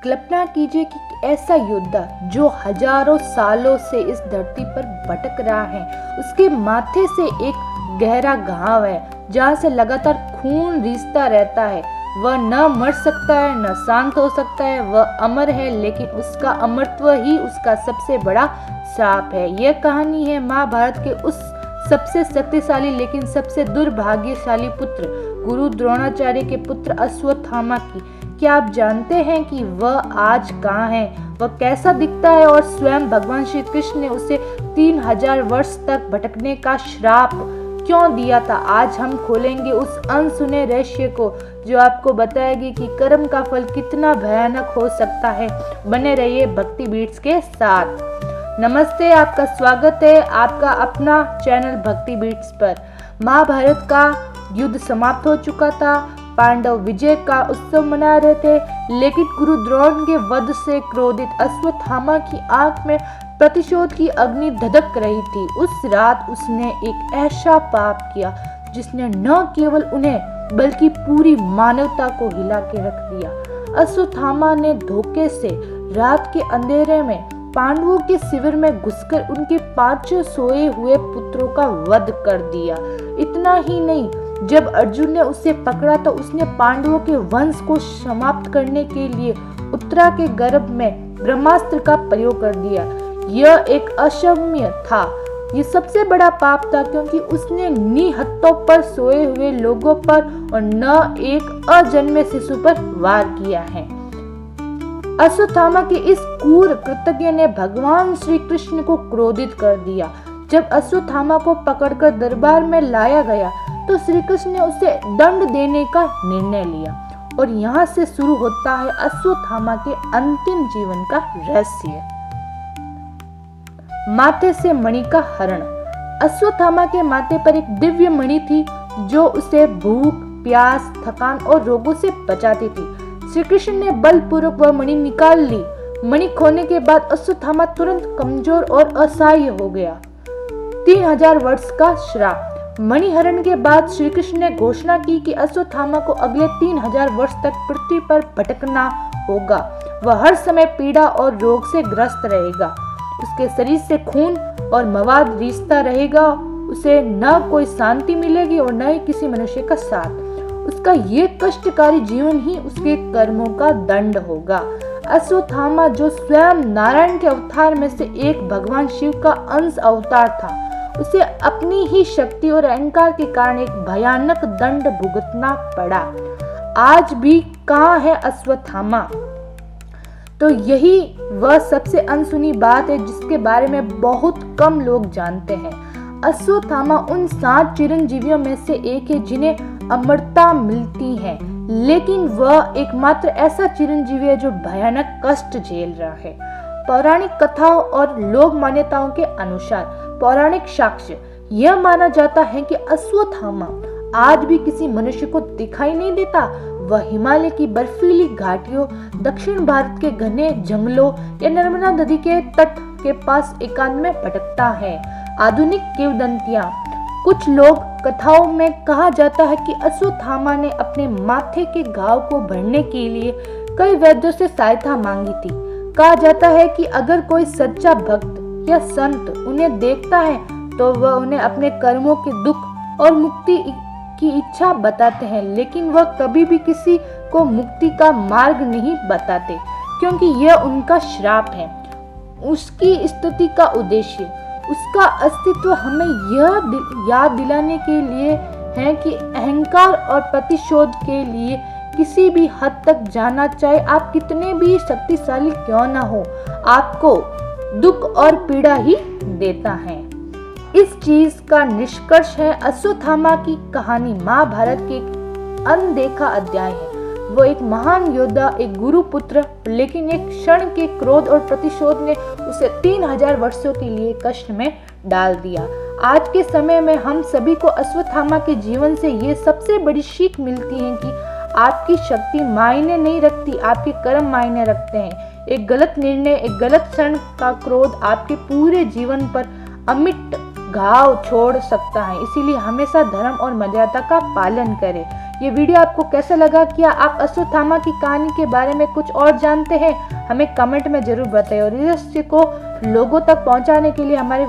कल्पना कीजिए कि ऐसा योद्धा जो हजारों सालों से इस धरती पर भटक रहा है, उसके माथे से एक गहरा घाव है जहाँ से लगातार खून रिसता रहता है। वह न मर सकता है न शांत हो सकता है, वह अमर है, लेकिन उसका अमरत्व ही उसका सबसे बड़ा श्राप है। यह कहानी है महाभारत के उस सबसे शक्तिशाली लेकिन सबसे दुर्भाग्यशाली पुत्र गुरु द्रोणाचार्य के पुत्र अश्वत्थामा की। क्या आप जानते हैं कि वह आज कहाँ है, वह कैसा दिखता है और स्वयं भगवान श्री कृष्ण ने उसे 3000 वर्ष तक भटकने का श्राप क्यों दिया था? आज हम खोलेंगे उस अनसुने रहस्य को जो आपको बताएगी कि कर्म का फल कितना भयानक हो सकता है। बने रहिए भक्ति बीट्स के साथ। नमस्ते, आपका स्वागत है आपका अपना चैनल भक्ति बीट्स पर। महाभारत का युद्ध समाप्त हो चुका था, पांडव विजय का उत्सव मना रहे थे, लेकिन गुरु द्रोण के वध से क्रोधित अश्वत्थामा की आंख में प्रतिशोध की अग्नि धधक रही थी। उस रात उसने एक ऐसा पाप किया जिसने न केवल उन्हें बल्कि पूरी मानवता को हिला के रख दिया। अश्वत्थामा ने धोखे से रात के अंधेरे में पांडवों के शिविर में घुसकर उनके 5 सोए हुए पुत्रों का वध कर दिया। इतना ही नहीं, जब अर्जुन ने उसे पकड़ा तो उसने पांडवों के वंश को समाप्त करने के लिए उत्तरा के गर्भ में ब्रह्मास्त्र का प्रयोग कर दिया। यह एक अक्षम्य था। ये सबसे बड़ा पाप था क्योंकि उसने निहत्तों पर सोए हुए लोगों पर और न एक अजन्मे शिशु पर वार किया है। अश्वत्थामा के इस क्रूर कृत्य ने भगवान श्री कृष्ण को क्रोधित कर दिया। जब अश्वत्थामा को पकड़कर दरबार में लाया गया तो श्री कृष्ण ने उसे दंड देने का निर्णय लिया और यहाँ से शुरू होता है अश्वत्थामा के अंतिम जीवन का रहस्य। माथे से मणि का हरण। अश्वत्थामा के माथे पर एक दिव्य मणि थी जो उसे भूख, प्यास, थकान और रोगों से बचाती थी। श्री कृष्ण ने बलपूर्वक वह मणि निकाल ली। मणि खोने के बाद अश्वत्थामा तुरंत कमजोर और असहाय हो गया। 3000 वर्ष का श्राप। मणिहरण के बाद श्री कृष्ण ने घोषणा की कि अश्वत्थामा को अगले 3000 वर्ष तक पृथ्वी पर भटकना होगा। वह हर समय पीड़ा और रोग से ग्रस्त रहेगा। उसके शरीर से खून और मवाद रिसता रहेगा। उसे न कोई शांति मिलेगी और न ही किसी मनुष्य का साथ। उसका ये कष्टकारी जीवन ही उसके कर्मों का दंड होगा। अश्वत्थामा जो स्वयं नारायण के अवतार में से एक भगवान शिव का अंश अवतार था, उसे अपनी ही शक्ति और अहंकार के कारण एक भयानक दंड भुगतना पड़ा। आज भी कहाँ है अश्वत्थामा? तो यही वह सबसे अनसुनी बात है जिसके बारे में बहुत कम लोग जानते हैं। अश्वत्थामा उन 7 चिरंजीवियों में से एक है जिन्हें अमरता मिलती है, लेकिन वह एकमात्र ऐसा चिरंजीवी है जो भयानक कष्ट झेल रहा है। पौराणिक कथाओं और लोक मान्यताओं के अनुसार पौराणिक साक्ष्य यह माना जाता है कि अश्वत्थामा आज भी किसी मनुष्य को दिखाई नहीं देता। वह हिमालय की बर्फीली घाटियों, दक्षिण भारत के घने जंगलों या नर्मदा नदी के तट के पास एकांत में भटकता है। आधुनिक किंवदंतियां। कुछ लोग कथाओं में कहा जाता है कि अश्वत्थामा ने अपने माथे के घाव को भरने के लिए कई वैद्यों से सहायता मांगी थी। कहा जाता है कि अगर कोई सच्चा भक्त या संत उन्हें देखता है तो वह उन्हें अपने कर्मों के दुख और मुक्ति की इच्छा बताते हैं, लेकिन वह कभी भी किसी को मुक्ति का मार्ग नहीं बताते क्योंकि यह उनका श्राप है। उसकी स्तुति का उद्देश्य, उसका अस्तित्व हमें यह याद दिलाने के लिए है कि अहंकार और प्रतिशोध के लिए किसी भी हद तक जाना, चाहे आप कितने भी शक्तिशाली क्यों ना हो, आपको दुख और पीड़ा ही देता है। इस चीज का निष्कर्ष है अश्वत्थामा की कहानी महाभारत के एक अनदेखा अध्याय है। वो एक महान योद्धा, एक गुरु पुत्र, लेकिन एक क्षण के क्रोध और प्रतिशोध ने उसे 3000 वर्षों के लिए कष्ट में डाल दिया। आज के समय में हम सभी को अश्वत्थामा के जीवन से ये सबसे बड़ी सीख मिलती है कि आपकी शक्ति मायने नहीं रखती, आपके कर्म मायने रखते हैं। एक गलत निर्णय, एक गलत क्षण का क्रोध आपके पूरे जीवन पर अमिट घाव छोड़ सकता है। इसीलिए हमेशा धर्म और मर्यादा का पालन करें। ये वीडियो आपको कैसा लगा? क्या आप अश्वत्थामा की कहानी के बारे में कुछ और जानते हैं? हमें कमेंट में जरूर बताइए और इस को लोगों तक पहुंचाने के लिए हमारे